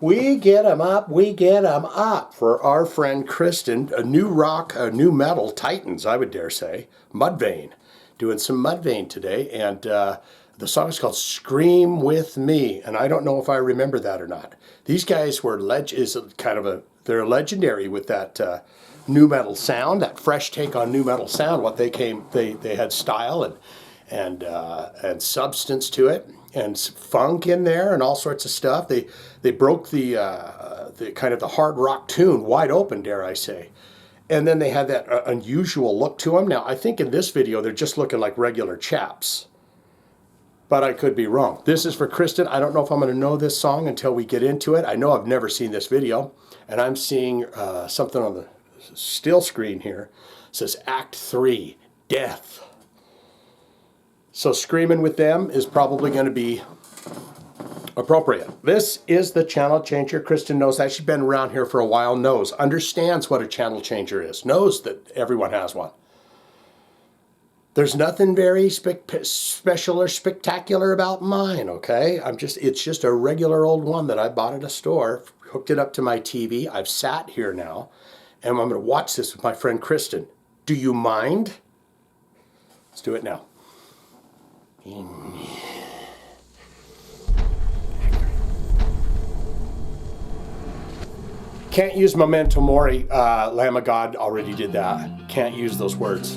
We get 'em up, we get 'em up for our friend Kristen. A new rock, a new metal, Titans, I would dare say. Mudvayne. Doing some Mudvayne today. And the song is called Scream With Me. And I don't know if I remember that or not. These guys were they're legendary with that new metal sound, that fresh take on new metal sound. They had style and substance to it, and funk in there, and all sorts of stuff. They broke the kind of the hard rock tune wide open, dare I say, and then they had that unusual look to them. Now I think in this video they're just looking like regular chaps, but I could be wrong. This is for Kristen. I don't know if I'm going to know this song until we get into it. I know I've never seen this video, and I'm seeing something on the still screen here. It says Act 3, Death. So screaming with them is probably going to be appropriate. This is the channel changer. Kristen knows that. She's been around here for a while, understands what a channel changer is, knows that everyone has one. There's nothing very special or spectacular about mine, okay? It's just a regular old one that I bought at a store, hooked it up to my TV. I've sat here now, and I'm going to watch this with my friend Kristen. Do you mind? Let's do it now. Can't use memento mori. Lamb of God already did that. Can't use those words.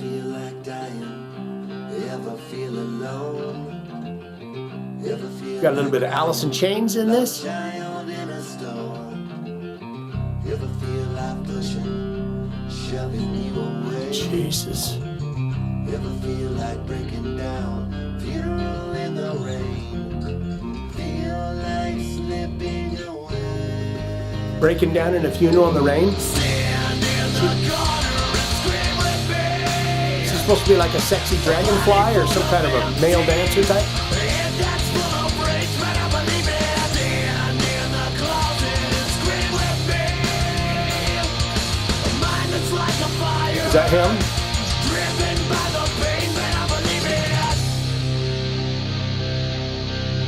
Got a little bit of Alice in Chains in this. Jesus. Ever feel like breaking down? Funeral in the rain. Feel like slipping away. Breaking down in a funeral in the rain? Stand in the corner and scream with me. Is this supposed to be like a sexy dragonfly or some kind of a male dancer type? And that's full of rage, but I believe it. Stand in the closet and scream with me. A mind that's like a fire. Is that him? Driven by the pain, but I believe it.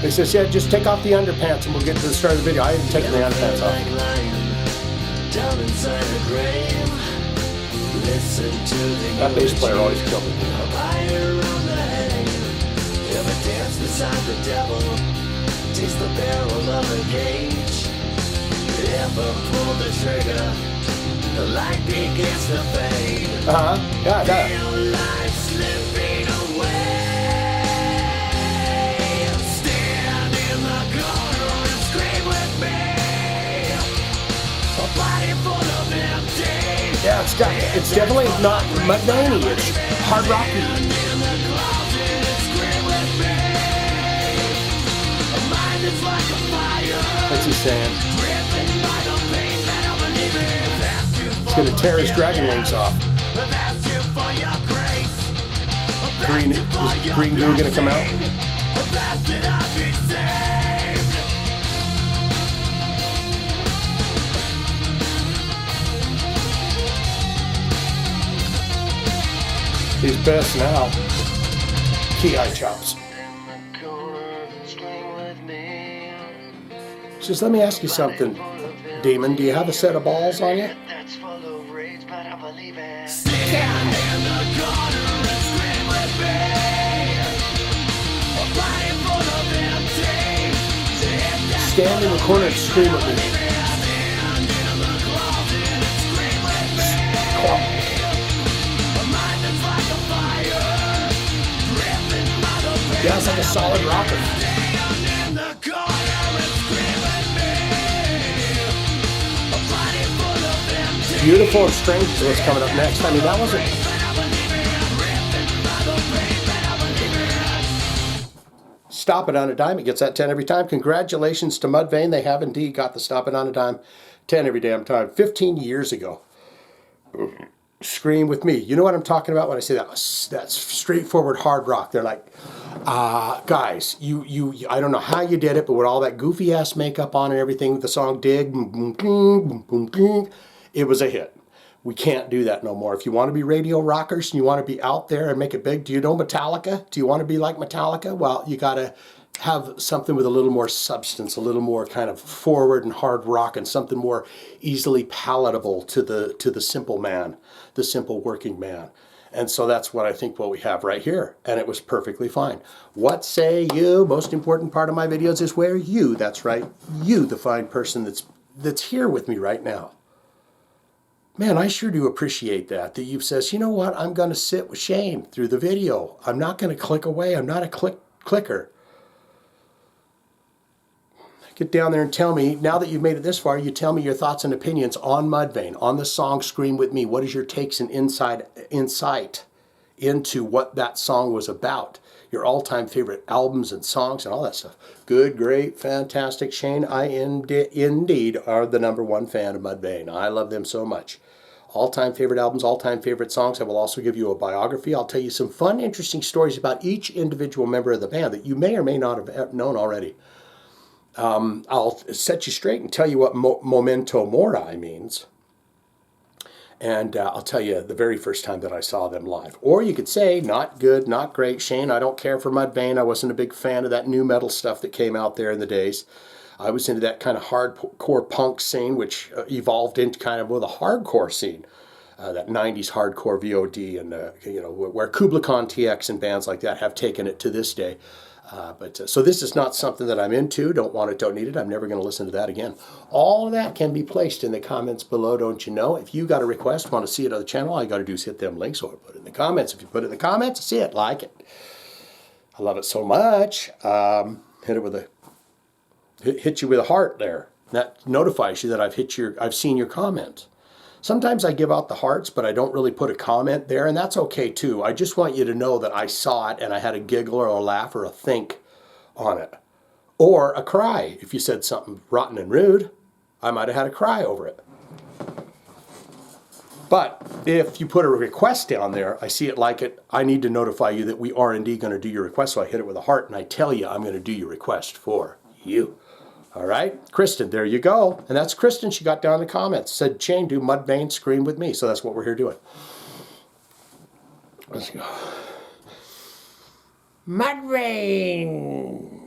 He says, yeah, just take off the underpants and we'll get to the start of the video. I haven't taken the underpants off. Down inside the grave. Listen to the That bass player always killed me. fire on the hay. Ever dance beside the devil? Taste the barrel of a cage. Ever pull the trigger? The light begins to fade. Yeah, that. Feel life slipping away. Stand in the corner and scream with me. A body full of empty. Yeah, it's definitely not Mudvayne. It's hard rocky. In the closet and scream with me. A mind that's like a fire. What's he saying? Driven by the pain that I believe in. He's going to tear his dragon wings off. Is green goo going to come out? He's best now. Ki chops. Just let me ask you something, Demon. Do you have a set of balls on you? Stand in the corner and scream with me. A body full of empty. Stand in the corner and scream at me. Stand in the closet and scream with me. A mind that's like a fire. Driven by the pain. Yeah, it's like a solid rocker. Stand in the corner and scream with me. A body full of empty. Beautiful and Strange is what's coming up next. I mean, that wasn't... Stop It on a Dime. It gets that 10 every time. Congratulations to Mudvayne. They have indeed got the Stop It on a Dime 10 every damn time. 15 years ago. Scream with me. You know what I'm talking about when I say that? That's straightforward hard rock. They're like, guys, you I don't know how you did it, but with all that goofy ass makeup on and everything, with the song Dig, boom, boom, boom, boom, boom, it was a hit. We can't do that no more. If you want to be radio rockers and you want to be out there and make it big, do you know Metallica? Do you want to be like Metallica? Well, you gotta have something with a little more substance, a little more kind of forward and hard rock, and something more easily palatable to the simple man, the simple working man. And so that's what I think what we have right here. And it was perfectly fine. What say you? Most important part of my videos is where you, that's right, you, the fine person that's here with me right now. Man, I sure do appreciate that you've says, you know what, I'm going to sit with Shane through the video. I'm not going to click away. I'm not a clicker. Get down there and tell me, now that you've made it this far, you tell me your thoughts and opinions on Mudvayne, on the song Scream With Me. What is your takes and insight into what that song was about? Your all-time favorite albums and songs and all that stuff. Good, great, fantastic. Shane, I indeed are the #1 fan of Mudvayne. I love them so much. All-time favorite albums, all-time favorite songs. I will also give you a biography. I'll tell you some fun, interesting stories about each individual member of the band that you may or may not have known already. I'll set you straight and tell you what memento mori means. And I'll tell you the very first time that I saw them live. Or you could say, not good, not great. Shane, I don't care for Mudvayne. I wasn't a big fan of that new metal stuff that came out there in the days. I was into that kind of hardcore punk scene, which evolved into kind of a hardcore scene. That 90s hardcore VOD and, where Kubla Khan TX and bands like that have taken it to this day. So this is not something that I'm into. Don't want it, don't need it. I'm never going to listen to that again. All of that can be placed in the comments below, don't you know? If you got a request, want to see it on the channel, all you got to do is hit them links or put it in the comments. If you put it in the comments, see it, like it. I love it so much. Hit you with a heart there. That notifies you that I've seen your comment. Sometimes I give out the hearts, but I don't really put a comment there, and that's okay too. I just want you to know that I saw it and I had a giggle or a laugh or a think on it. Or a cry. If you said something rotten and rude, I might have had a cry over it. But if you put a request down there, I see it, like it, I need to notify you that we are indeed going to do your request. So I hit it with a heart and I tell you I'm going to do your request for you. All right, Kristen, there you go. And that's Kristen. She got down in the comments. Said, Shane, do Mudvayne Scream With Me. So that's what we're here doing. Let's go. Mudvayne.